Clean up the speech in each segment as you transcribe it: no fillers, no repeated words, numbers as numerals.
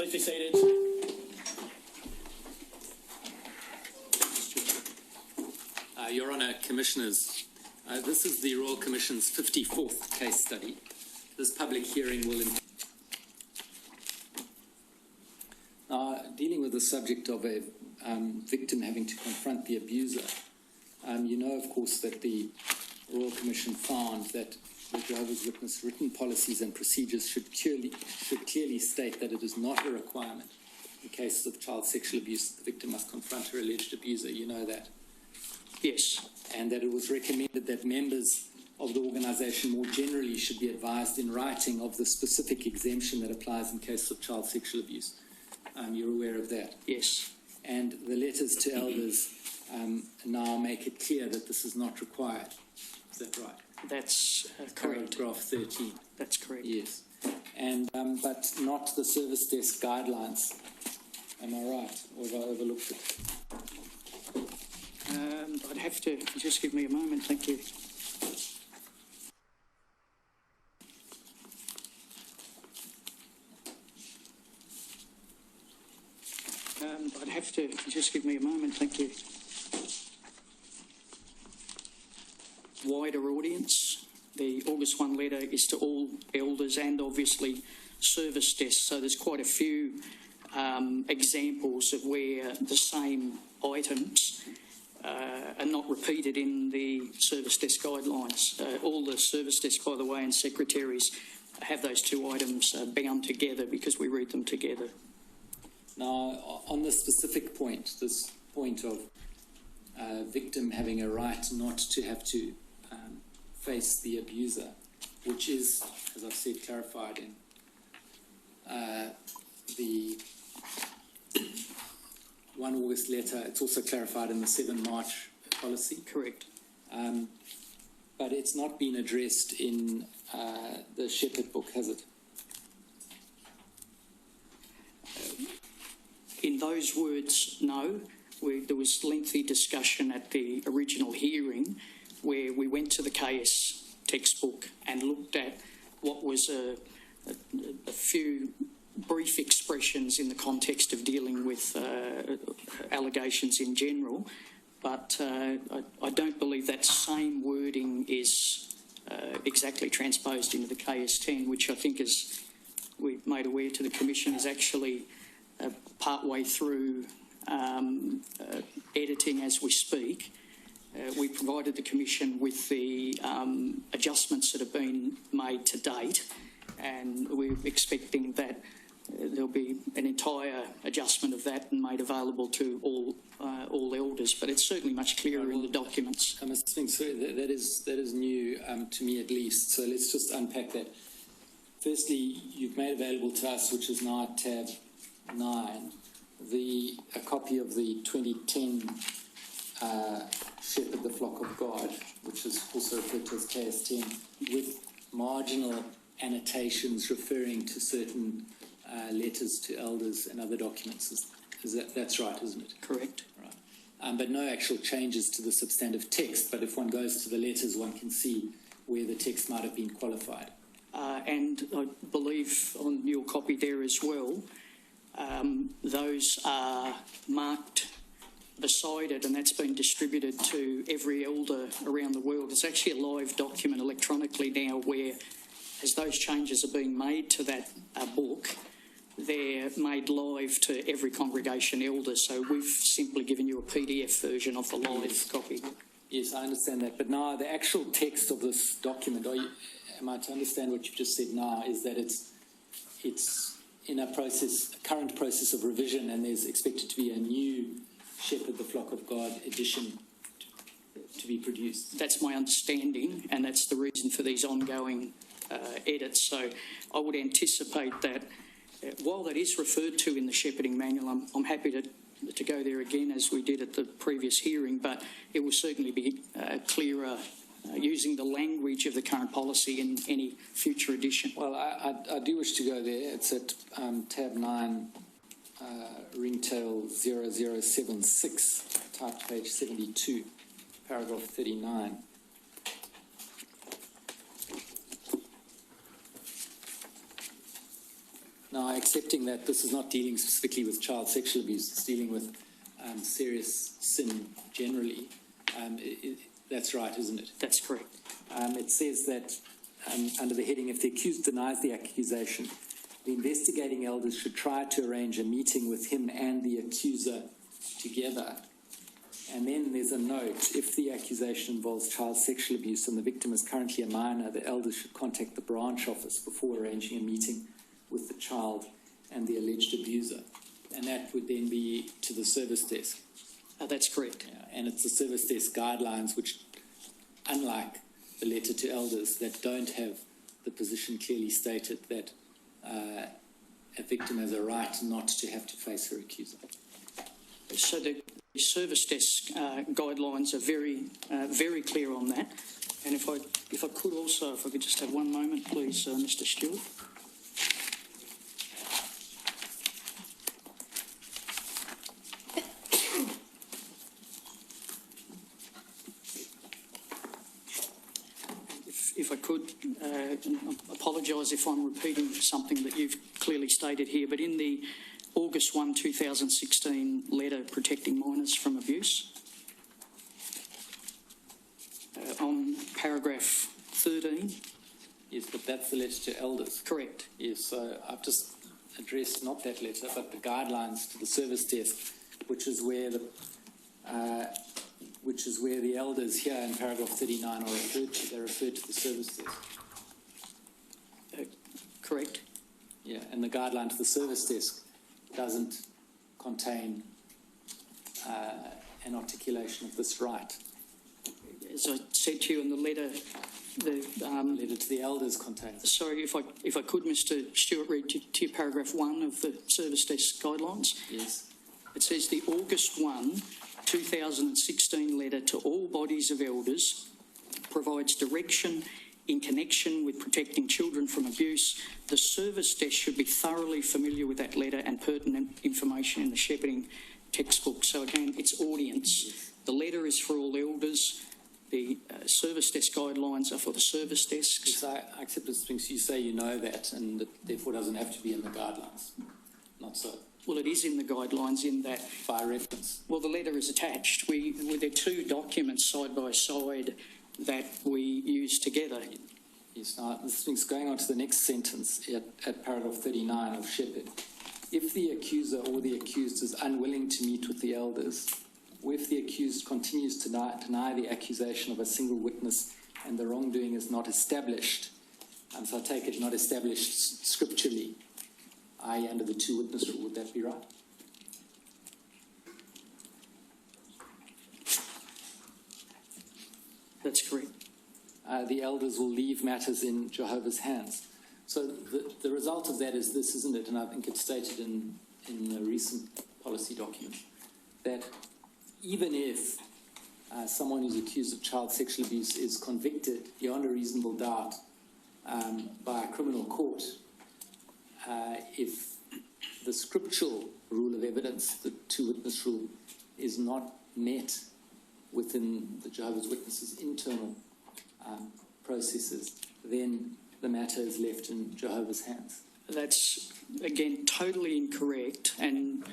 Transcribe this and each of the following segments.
Please be seated. Your Honour, Commissioners, this is the Royal Commission's 54th case study. This public hearing will... dealing with the subject of a victim having to confront the abuser, you know, of course, that the Royal Commission found that the Jehovah's Witness written policies and procedures should clearly state that it is not a requirement in cases of child sexual abuse the victim must confront her alleged abuser. You know that? Yes. And that it was recommended that members of the organisation more generally should be advised in writing of the specific exemption that applies in cases of child sexual abuse. You're aware of that? Yes. And the letters to elders now make it clear that this is not required. Is that right? That's correct. Paragraph 13. That's correct. Yes. And but not the service desk guidelines. Am I right? Or have I overlooked it? I'd have to just give me a moment. Thank you. I'd have to just give me a moment. Thank you. Wider audience. The August 1 letter is to all elders and obviously service desks. So there's quite a few examples of where the same items are not repeated in the service desk guidelines. All the service desks, by the way, and secretaries have those two items bound together because we read them together. Now, on the specific point, this point of victim having a right not to have to face the abuser, which is, as I've said, clarified in the 1 August letter. It's also clarified in the 7 March policy. Correct. But it's not been addressed in the Shepherd book, has it? In those words, no. There was lengthy discussion at the original hearing where we went to the KS textbook and looked at what was a few brief expressions in the context of dealing with allegations in general, but I don't believe that same wording is exactly transposed into the KS10, which I think, as we've made aware to the Commission, is actually part-way through editing as we speak. We provided the Commission with the adjustments that have been made to date, and we're expecting that there'll be an entire adjustment of that and made available to all elders, but it's certainly much clearer in the documents. Mr. Spink, sorry, that is new to me at least, so let's just unpack that. Firstly, you've made available to us, which is now tab 9, a copy of the 2010 Shepherd the Flock of God, which is also referred to as KS10, with marginal annotations referring to certain letters to elders and other documents. That's right, isn't it? Correct. Right. But no actual changes to the substantive text, but if one goes to the letters, one can see where the text might have been qualified. And I believe on your copy there as well, those are marked beside it, and that's been distributed to every elder around the world. It's actually a live document electronically now where, as those changes are being made to that book, they're made live to every congregation elder. So we've simply given you a PDF version of the live copy. Yes, I understand that. But now the actual text of this document, am I to understand what you've just said now, is that it's in a current process of revision, and there's expected to be a new Shepherd the Flock of God edition to be produced? That's my understanding, and that's the reason for these ongoing edits. So I would anticipate that while that is referred to in the shepherding manual, I'm happy to go there again as we did at the previous hearing, but it will certainly be clearer using the language of the current policy in any future edition. Well, I do wish to go there. It's at tab 9, ringtail 0076, typed page 72, paragraph 39. Now, accepting that this is not dealing specifically with child sexual abuse, it's dealing with serious sin generally, that's right, isn't it? That's correct. It says that under the heading, if the accused denies the accusation, the investigating elders should try to arrange a meeting with him and the accuser together. And then there's a note, if the accusation involves child sexual abuse and the victim is currently a minor, the elders should contact the branch office before arranging a meeting with the child and the alleged abuser. And that would then be to the service desk. That's correct. Yeah, and it's the service desk guidelines which, unlike the letter to elders, that don't have the position clearly stated that a victim has a right not to have to face her accuser. So the service desk guidelines are very clear on that. And if I could also, if I could just have one moment, please, Mr. Stewart. If I could, apologise if I'm repeating something that you've clearly stated here, but in the August 1, 2016 letter protecting minors from abuse, on paragraph 13. Yes, but that's the letter to elders. Correct. Yes, so I've just addressed not that letter, but the guidelines to the service desk, which is where the elders here in paragraph 39 are referred to. They're referred to the service desk. Correct. Yeah, and the guideline to the service desk doesn't contain an articulation of this right. As I said to you in the letter, the letter to the elders contains. Sorry, if I could, Mr. Stewart, read to you paragraph 1 of the service desk guidelines. Yes. It says the August 1, 2016 letter to all bodies of elders provides direction in connection with protecting children from abuse. The service desk should be thoroughly familiar with that letter and pertinent information in the shepherding textbook. So again, it's audience. Yes. The letter is for all elders. The service desk guidelines are for the service desks. Yes, I accept this thing. So you say you know that, and it therefore doesn't have to be in the guidelines. Not so. Well, it is in the guidelines in that. By reference. Well, the letter is attached. There are two documents side by side that we use together. Yes, now this thing's going on to the next sentence at paragraph 39 of Shepherd. If the accuser or the accused is unwilling to meet with the elders, or if the accused continues to deny the accusation of a single witness and the wrongdoing is not established, so I take it not established scripturally, i.e. under the two-witness rule, would that be right? That's correct. The elders will leave matters in Jehovah's hands. So the result of that is this, isn't it? And I think it's stated in the recent policy document, that even if someone who's accused of child sexual abuse is convicted beyond a reasonable doubt by a criminal court, if the scriptural rule of evidence, the two-witness rule, is not met within the Jehovah's Witnesses' internal processes, then the matter is left in Jehovah's hands. That's, again, totally incorrect, and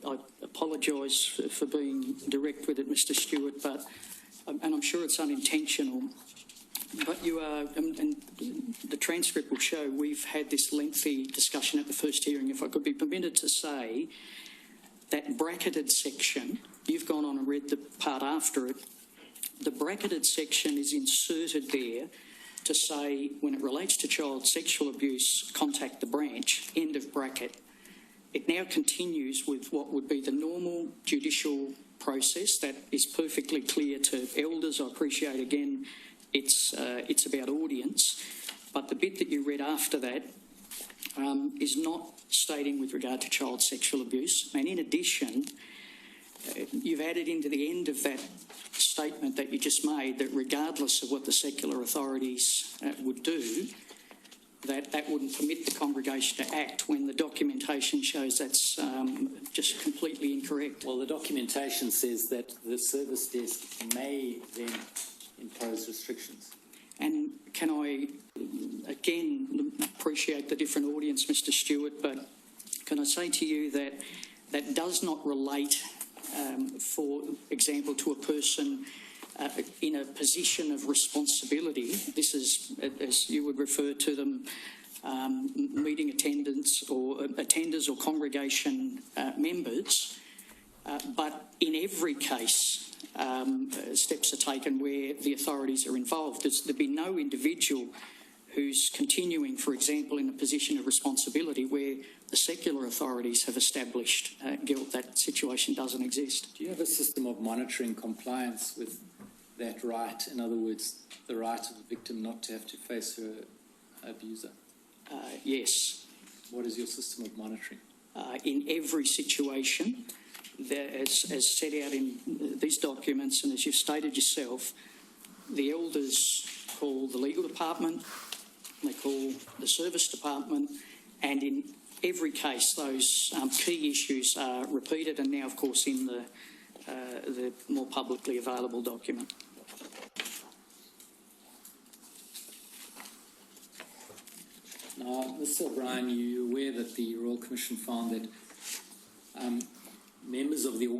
I apologise for being direct with it, Mr. Stewart, and I'm sure it's unintentional, but you are, and the transcript will show, we've had this lengthy discussion at the first hearing. If I could be permitted to say, that bracketed section, you've gone on and read the part after it, the bracketed section is inserted there to say, when it relates to child sexual abuse, contact the branch, end of bracket. It now continues with what would be the normal judicial process that is perfectly clear to elders. I appreciate, again, it's about audience, but the bit that you read after that is not stating with regard to child sexual abuse. And in addition, you've added into the end of that statement that you just made that regardless of what the secular authorities would do, that wouldn't permit the congregation to act when the documentation shows that's just completely incorrect. Well, the documentation says that the service desk may then impose restrictions. And can I, again, appreciate the different audience, Mr. Stewart, but can I say to you that that does not relate, for example, to a person in a position of responsibility. This is, as you would refer to them, meeting attendants or attenders or congregation members. But in every case, steps are taken where the authorities are involved. There'd be no individual who's continuing, for example, in a position of responsibility where the secular authorities have established guilt. That situation doesn't exist. Do you have a system of monitoring compliance with that right? In other words, the right of the victim not to have to face her abuser? Yes. What is your system of monitoring? In every situation, as set out in these documents, and as you've stated yourself, the elders call the legal department, they call the service department, and in every case those key issues are repeated, and now of course in the more publicly available document. Now, Mr. O'Brien, you're aware that the Royal Commission found that members of the